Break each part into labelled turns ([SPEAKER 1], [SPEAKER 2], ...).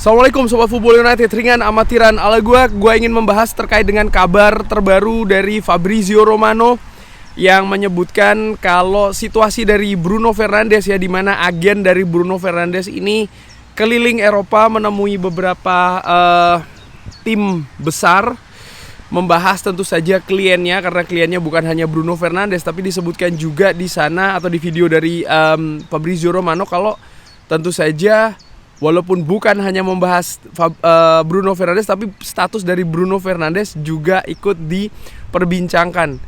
[SPEAKER 1] Assalamualaikum Sobat Football United, ringan amatiran ala gue ingin membahas terkait dengan kabar terbaru dari Fabrizio Romano yang menyebutkan kalau situasi dari Bruno Fernandes ya, dimana agen dari Bruno Fernandes ini keliling Eropa menemui beberapa tim besar, membahas tentu saja kliennya, karena kliennya bukan hanya Bruno Fernandes, tapi disebutkan juga di sana atau di video dari Fabrizio Romano kalau tentu saja walaupun bukan hanya membahas Bruno Fernandes, tapi status dari Bruno Fernandes juga ikut diperbincangkan.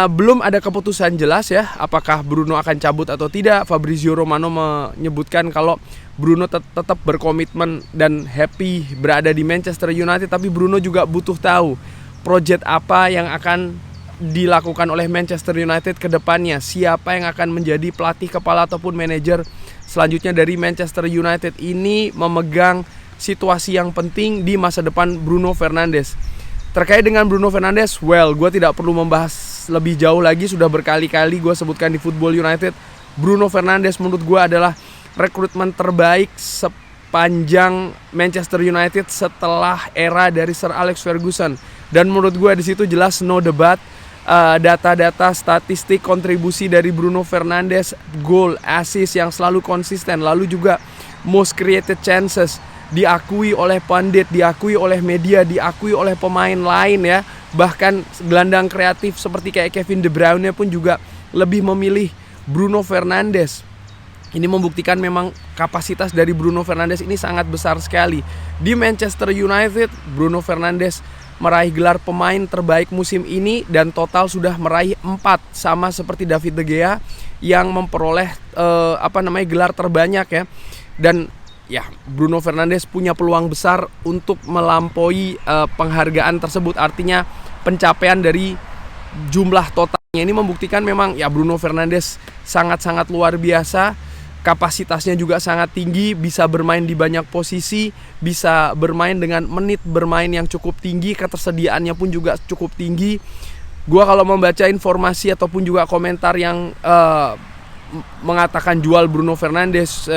[SPEAKER 1] Belum ada keputusan jelas ya, apakah Bruno akan cabut atau tidak. Fabrizio Romano menyebutkan kalau Bruno tetap berkomitmen dan happy berada di Manchester United, tapi Bruno juga butuh tahu proyek apa yang akan dilakukan oleh Manchester United ke depannya, siapa yang akan menjadi pelatih kepala ataupun manajer selanjutnya dari Manchester United ini memegang situasi yang penting di masa depan Bruno Fernandes. Terkait dengan Bruno Fernandes, gue tidak perlu membahas lebih jauh lagi, sudah berkali-kali gue sebutkan di Football United. Bruno Fernandes menurut gue adalah rekrutmen terbaik sepanjang Manchester United setelah era dari Sir Alex Ferguson. Dan menurut gue di situ jelas no debat. Data-data statistik kontribusi dari Bruno Fernandes, gol, assist yang selalu konsisten, lalu juga most created chances, diakui oleh pandit, diakui oleh media, diakui oleh pemain lain ya. Bahkan gelandang kreatif seperti kayak Kevin De Bruyne pun juga lebih memilih Bruno Fernandes. Ini membuktikan memang kapasitas dari Bruno Fernandes ini sangat besar sekali. Di Manchester United, Bruno Fernandes meraih gelar pemain terbaik musim ini dan total sudah meraih 4, sama seperti David De Gea yang memperoleh gelar terbanyak ya. Dan ya, Bruno Fernandes punya peluang besar untuk melampaui penghargaan tersebut, artinya pencapaian dari jumlah totalnya. Ini membuktikan memang ya Bruno Fernandes sangat-sangat luar biasa. Kapasitasnya juga sangat tinggi, bisa bermain di banyak posisi, bisa bermain dengan menit bermain yang cukup tinggi, ketersediaannya pun juga cukup tinggi. Gua kalau membaca informasi ataupun juga komentar yang mengatakan jual Bruno Fernandes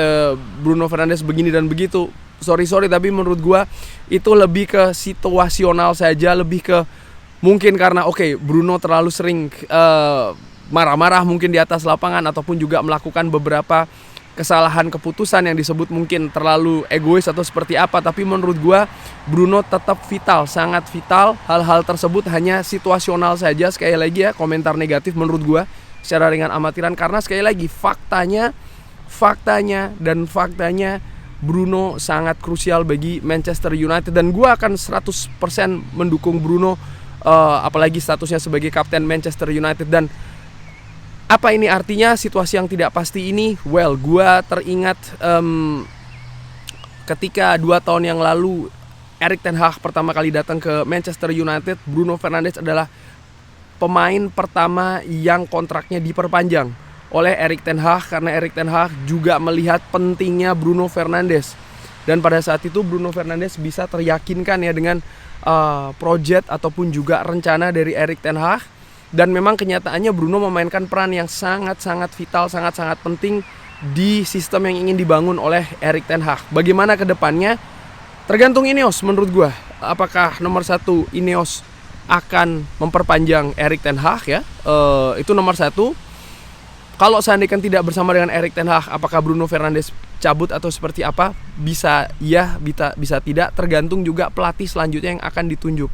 [SPEAKER 1] begini dan begitu, sorry tapi menurut gua itu lebih ke situasional saja, lebih ke mungkin karena Bruno terlalu sering marah-marah mungkin di atas lapangan, ataupun juga melakukan beberapa kesalahan keputusan yang disebut mungkin terlalu egois atau seperti apa. Tapi menurut gua Bruno tetap vital, sangat vital. Hal-hal tersebut hanya situasional saja. Sekali lagi ya, komentar negatif menurut gua secara ringan amatiran, karena sekali lagi faktanya Bruno sangat krusial bagi Manchester United, dan gua akan 100% mendukung Bruno, apalagi statusnya sebagai kapten Manchester United. Dan apa ini artinya situasi yang tidak pasti ini? Gue teringat ketika 2 tahun yang lalu Erik ten Hag pertama kali datang ke Manchester United, Bruno Fernandes adalah pemain pertama yang kontraknya diperpanjang oleh Erik ten Hag, karena Erik ten Hag juga melihat pentingnya Bruno Fernandes. Dan pada saat itu Bruno Fernandes bisa teryakinkan ya dengan proyek ataupun juga rencana dari Erik ten Hag. Dan memang kenyataannya Bruno memainkan peran yang sangat-sangat vital, sangat-sangat penting di sistem yang ingin dibangun oleh Erik ten Hag. Bagaimana ke depannya? Tergantung Ineos menurut gue. Apakah nomor 1 Ineos akan memperpanjang Erik ten Hag ya? Itu nomor 1. Kalau seandainya tidak bersama dengan Erik ten Hag, apakah Bruno Fernandes cabut atau seperti apa? Bisa ya, bisa tidak. Tergantung juga pelatih selanjutnya yang akan ditunjuk,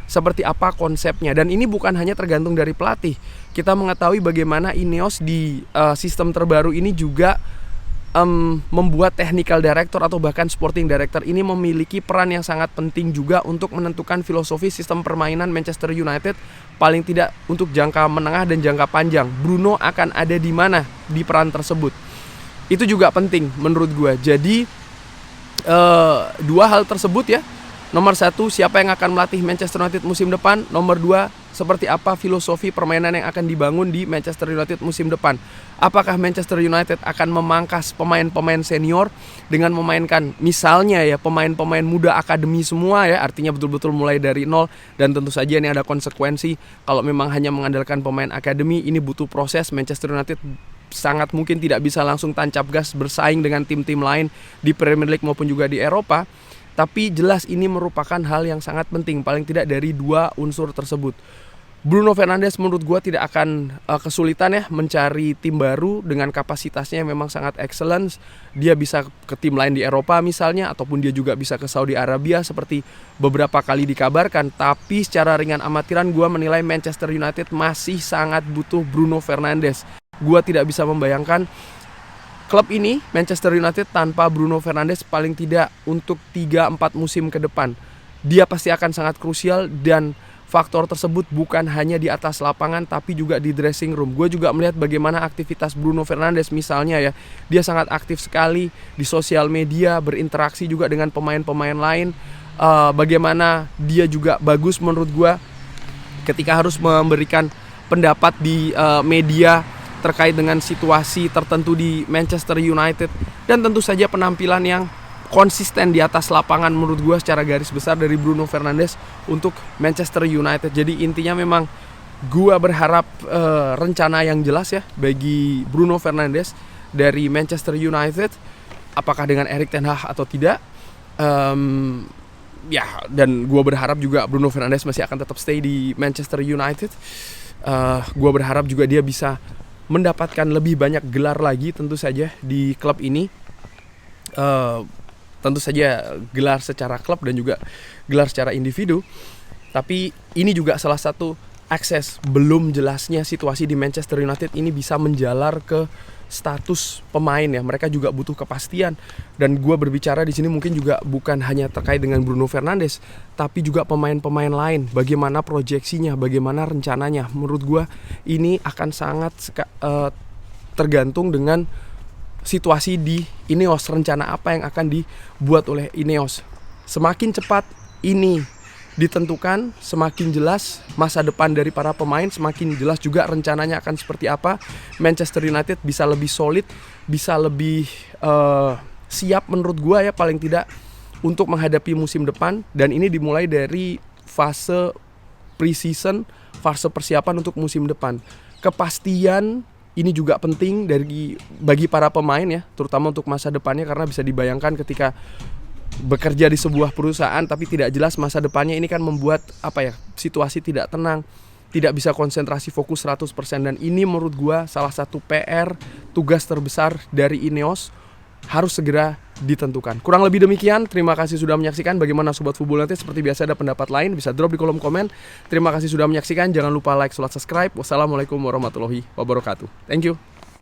[SPEAKER 1] seperti apa konsepnya. Dan ini bukan hanya tergantung dari pelatih. Kita mengetahui bagaimana Ineos di sistem terbaru ini juga membuat technical director atau bahkan sporting director ini memiliki peran yang sangat penting juga untuk menentukan filosofi sistem permainan Manchester United, paling tidak untuk jangka menengah dan jangka panjang. Bruno akan ada di mana di peran tersebut, itu juga penting menurut gue. Jadi 2 hal tersebut ya. Nomor 1, siapa yang akan melatih Manchester United musim depan. Nomor 2, seperti apa filosofi permainan yang akan dibangun di Manchester United musim depan. Apakah Manchester United akan memangkas pemain-pemain senior dengan memainkan misalnya ya pemain-pemain muda akademi semua ya, artinya betul-betul mulai dari nol. Dan tentu saja ini ada konsekuensi. Kalau memang hanya mengandalkan pemain akademi, ini butuh proses. Manchester United sangat mungkin tidak bisa langsung tancap gas bersaing dengan tim-tim lain di Premier League maupun juga di Eropa. Tapi jelas ini merupakan hal yang sangat penting, paling tidak dari dua unsur tersebut. Bruno Fernandes menurut gue tidak akan kesulitan ya mencari tim baru dengan kapasitasnya yang memang sangat excellent. Dia bisa ke tim lain di Eropa misalnya, ataupun dia juga bisa ke Saudi Arabia seperti beberapa kali dikabarkan. Tapi secara ringan amatiran gue menilai Manchester United masih sangat butuh Bruno Fernandes. Gue tidak bisa membayangkan klub ini, Manchester United, tanpa Bruno Fernandes paling tidak untuk 3-4 musim ke depan. Dia pasti akan sangat krusial, dan faktor tersebut bukan hanya di atas lapangan tapi juga di dressing room. Gue juga melihat bagaimana aktivitas Bruno Fernandes misalnya ya. Dia sangat aktif sekali di sosial media, berinteraksi juga dengan pemain-pemain lain. Bagaimana dia juga bagus menurut gue ketika harus memberikan pendapat di media terkait dengan situasi tertentu di Manchester United. Dan tentu saja penampilan yang konsisten di atas lapangan menurut gue secara garis besar dari Bruno Fernandes untuk Manchester United. Jadi intinya memang gue berharap rencana yang jelas ya bagi Bruno Fernandes dari Manchester United, apakah dengan Erik ten Hag atau tidak. Ya, dan gue berharap juga Bruno Fernandes masih akan tetap stay di Manchester United. Gue berharap juga dia bisa mendapatkan lebih banyak gelar lagi tentu saja di klub ini. Tentu saja gelar secara klub dan juga gelar secara individu. Tapi ini juga salah satu akses belum jelasnya situasi di Manchester United ini bisa menjalar ke status pemain ya. Mereka juga butuh kepastian. Dan gue berbicara di sini mungkin juga bukan hanya terkait dengan Bruno Fernandes, tapi juga pemain-pemain lain. Bagaimana proyeksinya, bagaimana rencananya. Menurut gue ini akan sangat tergantung dengan situasi di Ineos, rencana apa yang akan dibuat oleh Ineos. Semakin cepat ini ditentukan, semakin jelas masa depan dari para pemain, semakin jelas juga rencananya akan seperti apa. Manchester United bisa lebih solid, bisa lebih siap menurut gua ya paling tidak untuk menghadapi musim depan. Dan ini dimulai dari fase pre-season, fase persiapan untuk musim depan. Kepastian ini juga penting bagi para pemain ya, terutama untuk masa depannya, karena bisa dibayangkan ketika bekerja di sebuah perusahaan tapi tidak jelas masa depannya, ini kan membuat situasi tidak tenang, tidak bisa konsentrasi fokus 100%. Dan ini menurut gua salah satu PR, tugas terbesar dari Ineos, harus segera ditentukan. Kurang lebih demikian, terima kasih sudah menyaksikan. Bagaimana Sobat Football United? Seperti biasa ada pendapat lain, bisa drop di kolom komen. Terima kasih sudah menyaksikan, jangan lupa like, subscribe. Wassalamualaikum warahmatullahi wabarakatuh. Thank you.